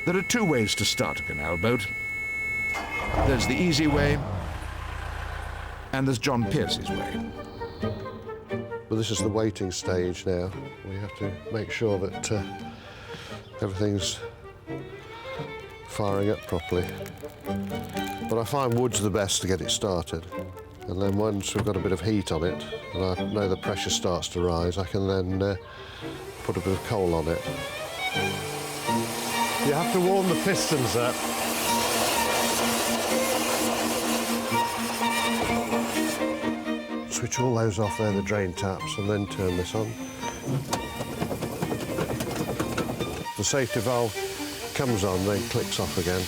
There are two ways to start a canal boat. There's the easy way, and there's John Pearce's way. Well, this is the waiting stage now. We have to make sure that everything's firing up properly. But I find wood's the best to get it started. And then once we've got a bit of heat on it, and I know the pressure starts to rise, I can then put a bit of coal on it. You have to warm the pistons up. Switch all those off there, the drain taps, and then turn this on. The safety valve comes on, then clicks off again.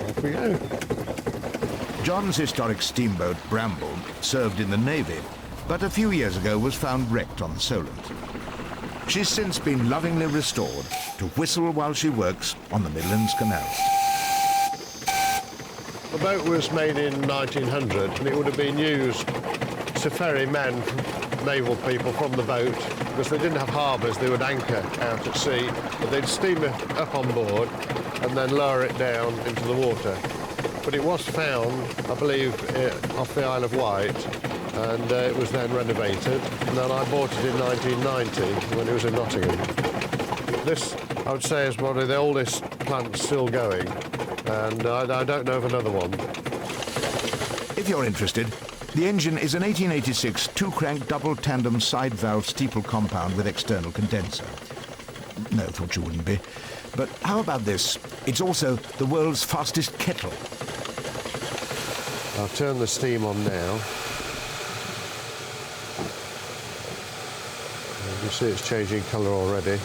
Off we go. John's historic steamboat, Bramble, served in the Navy, but a few years ago was found wrecked on the Solent. She's since been lovingly restored to whistle while she works on the Midlands Canal. The boat was made in 1900, and it would have been used to ferry men, naval people, from the boat, because they didn't have harbours. They would anchor out at sea, but they'd steam it up on board and then lower it down into the water. But it was found, I believe, off the Isle of Wight, and it was then renovated. And then I bought it in 1990 when it was in Nottingham. This, I would say, is one of the oldest plants still going, and I don't know of another one. If you're interested, the engine is an 1886 two-crank double-tandem side-valve steeple compound with external condenser. No, thought you wouldn't be. But how about this? It's also the world's fastest kettle. I'll turn the steam on now. You can see it's changing colour already.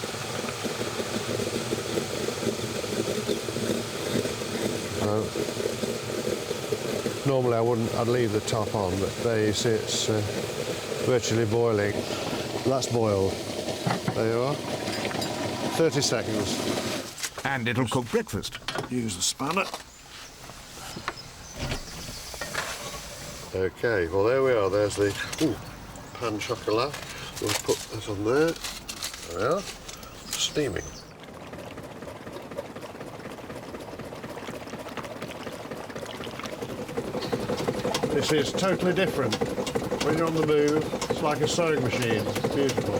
Normally I'd leave the top on, but there you see it's virtually boiling. That's boiled. There you are. 30 seconds. And it'll cook breakfast. Use the spanner. OK, well there we are. There's the pan chocolat. We'll put that on there. There we are. Steaming. You see, it's totally different. When you're on the move, it's like a sewing machine. It's beautiful.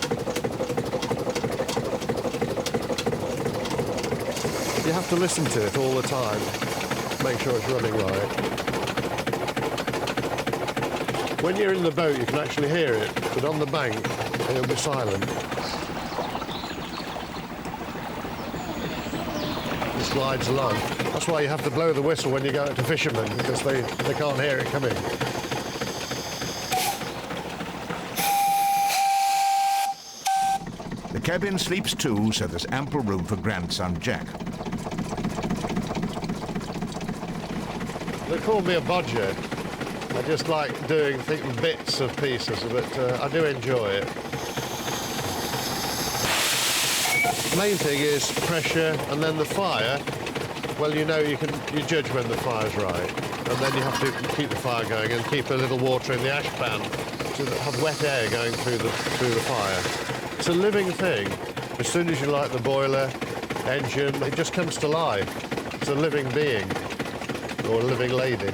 You have to listen to it all the time. Make sure it's running right. When you're in the boat, you can actually hear it, but on the bank, it'll be silent. It glides along. That's why you have to blow the whistle when you go out to fishermen, because they can't hear it coming. The cabin sleeps too, so there's ample room for grandson Jack. They call me a bodger. I just like doing bits of pieces, but I do enjoy it. The main thing is pressure, and then the fire. Well, you know, you judge when the fire's right, and then you have to keep the fire going and keep a little water in the ash pan to have wet air going through the fire. It's a living thing. As soon as you light the boiler, engine, it just comes to life. It's a living being, or a living lady.